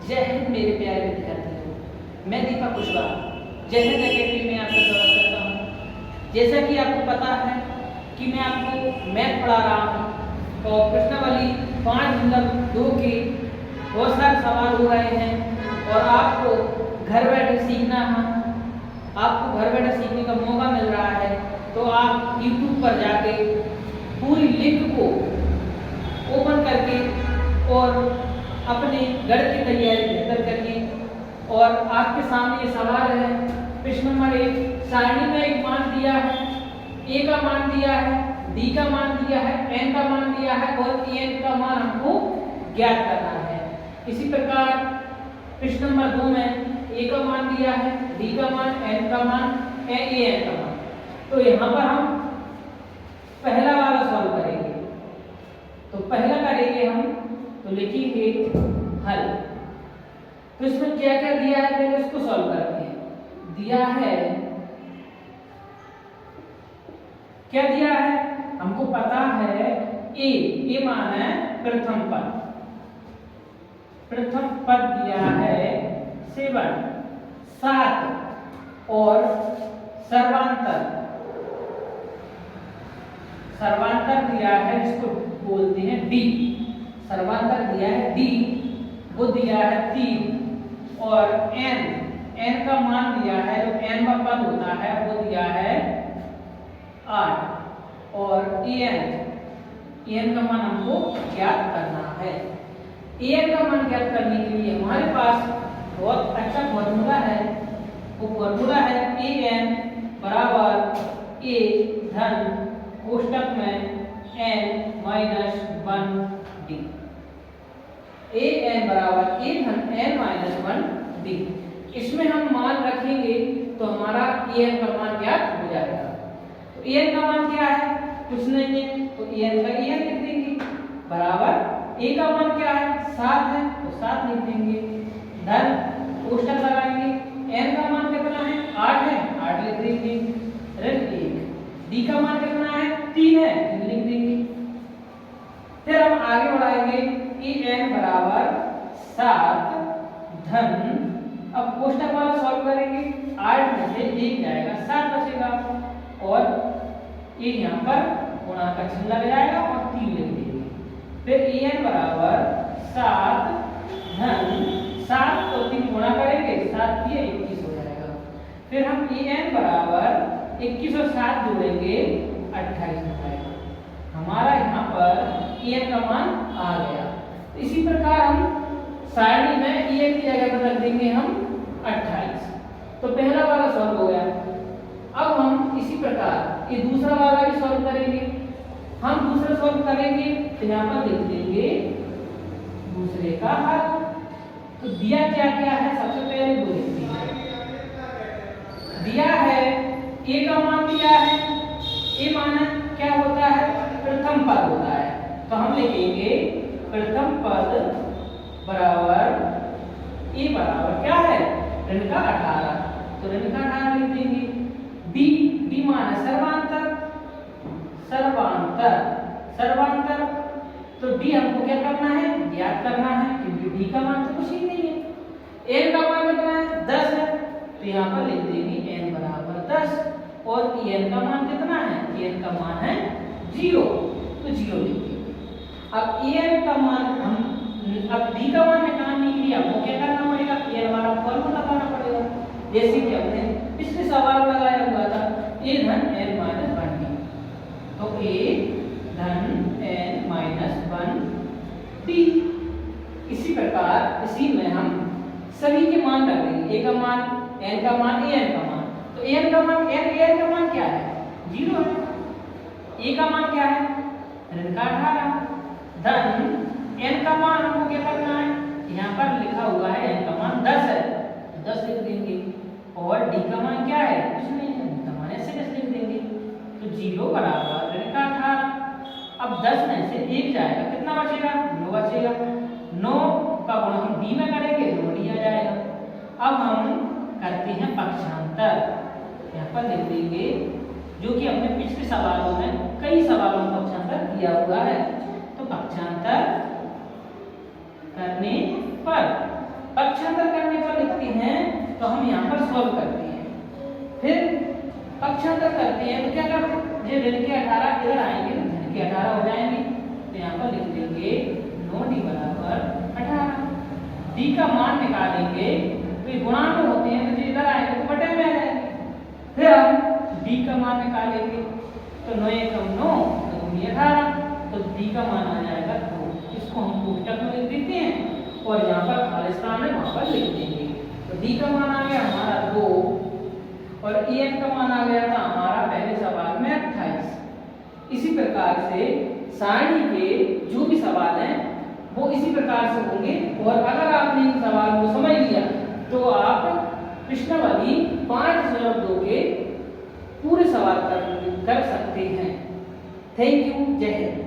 जय हिंद मेरे प्यारे विद्यार्थियों, मैं दीपक कुशवाहा जय हिंद अकेडमी में आपका स्वागत करता हूँ। जैसा कि आपको पता है कि मैं आपको मैथ पढ़ा रहा हूँ और प्रश्नावली 5-2 के बहुत सारे सवाल हो रहे हैं और आपको घर बैठे सीखना है, आपको घर बैठे सीखने का मौका मिल रहा है। तो आप YouTube पर जाके पूरी लिंक को ओपन करके और अपने गणित की तैयारी बेहतर करिए। और आपके सामने ये सवाल है, प्रश्न नंबर 1, सारणी में एक मान दिया है, a का मान दिया है, d का मान दिया है, n का मान दिया है और en का मान हमको ज्ञात करना है। इसी प्रकार प्रश्न नंबर 2 में a का मान दिया है, d का मान, n का मान, an का मान। तो यहाँ पर हम पहला वाला सॉल्व करेंगे। तो पहला करेंगे हम, तो लिखेंगे हल। तो इसमें क्या क्या दिया है पहले इसको सॉल्व करते हैं। दिया है, क्या दिया है हमको पता है, ए मान है प्रथम पद, प्रथम पद दिया है 7 और सर्वांतर दिया है जिसको बोलते हैं डी, सर्वांतर दिया है डी, वो दिया है 3 और n का मान दिया है, जो n का पद होता है वो दिया है 8 और an का मान हमको ज्ञात करना है। an का मान ज्ञात करने के लिए हमारे पास बहुत अच्छा फॉर्मूला है, वो फॉर्मूला है an बराबर a धन कोष्टक में n माइनस 1d, an बराबर a धन n माइनस 1d। इसमें हम मान रखेंगे तो हमारा an का मान ज्ञात हो जाएगा। तो an का मान क्या है, कुछ नहीं है, तो an का an लिख देंगे बराबर a का मान क्या है 7 है तो 7 लिख देंगे, धन कोष्टक लगाएंगे, n का मान कितना है 8 है 8 लिख देंगे, ऋण 1, d का मान कितना है 3 है 3 लिख देंगे। फिर हम आगे बढ़ाएंगे कि n बराबर 7 धन, अब कोष्टक वाला सॉल्व करेंगे, 8 में से 1 जाएगा 7 बचेगा और ये यहाँ पर गुणा का चिन्ह लग जाएगा और 3 लिख देंगे। फिर n बराबर 7 धन 7 और 3 गुणा करेंगे, 7 ये 21 हो जाएगा। फिर हम n बराबर 21 और 7 जोड़ेंगे 28 हो जाएगा। हमारा यहाँ पर en का मान आ गया। तो इसी प्रकार हम सारणी में en की जगह पर रख देंगे हम 28। तो पहला वाला सॉल्व हो गया। अब हम इसी प्रकार ये दूसरा वाला भी सॉल्व करेंगे। हम दूसरा सॉल्व करेंगे तो यहाँ पर लिख देंगे दूसरे का हल। तो दिया क्या क्या है, सबसे पहले वो लिख देंगे। दिया है a का मान दिया है, a मान क्या होता है प्रथम पद होता है, तो हम लिखेंगे प्रथम पद बराबर a बराबर क्या है ऋण का 18, तो ऋण का 18 लिख देंगे। d मान है सर्वांतर, तो d हमको क्या करना है ज्ञात करना है, क्योंकि d का मान तो कुछ ही नहीं है। n का मान कितना है 10 है, तो यहाँ पर लिख देंगे n बराबर 10 और en का मान कितना है, en का मान है 0, तो 0 लिख देंगे। अब en का मान हम, अब d का मान निकालने के लिए हमको क्या करना पड़ेगा, n वाला फॉर्मूला लगाना पड़ेगा, जैसे कि हमने पिछले सवाल में लगाया हुआ था a धन n माइनस 1d, तो a धन n माइनस 1d। इसी प्रकार इसी में हम सभी के मान रख देंगे, a का मान, n का मान, an का मान। तो an का मान, an का मान क्या है 0 है, a का मान क्या है ऋण का 18, धन n का मान हमको क्या करना है, यहाँ पर लिखा हुआ है n का मान 10 है, 10 लिख देंगे और d का मान क्या है कुछ नहीं है, d का मान ऐसे कैसे लिख देंगे, तो 0 बराबर ऋण का 18। अब 10 में से 1 जाएगा, कितना बचेगा 9 बचेगा, 9 का गुणा हम d में करेंगे तो d आ जाएगा। अब हम करते हैं पक्षांतर, यहाँ पर लिख देंगे जो कि हमने पिछले सवालों में कई सवालों में पक्षांतर किया हुआ है। तो पक्षांतर करने पर पक्षांतर करने पर लिखते हैं तो हम यहाँ पर सॉल्व करते हैं, फिर पक्षांतर करते हैं तो क्या करते हैं, ये ऋण के 18 इधर आएंगे तो धन के 18 हो जाएंगे, तो यहाँ पर लिख देंगे 9d बराबर 18। d का मान निकालेंगे तो ये गुणांक होते हैं तो जो इधर आएंगे तो बटे में आ जाएंगे, फिर हम d का मान निकालेंगे तो 9 एकम 9 तो 18, तो d का मान आ जाएगा 2। इसको हम कोष्टक में लिख देते हैं और यहाँ पर खाली स्थान है वहां पर लिख देंगे, तो d का मान आ गया हमारा 2 और en का मान आ गया था हमारा पहले सवाल में 28। इसी प्रकार से सारणी के जो भी सवाल हैं वो इसी प्रकार से होंगे, और अगर आपने इन सवाल को समझ लिया तो आप प्रश्नावली 5.2 के पूरे सवाल कर सकते हैं। थैंक यू, जय हिंद।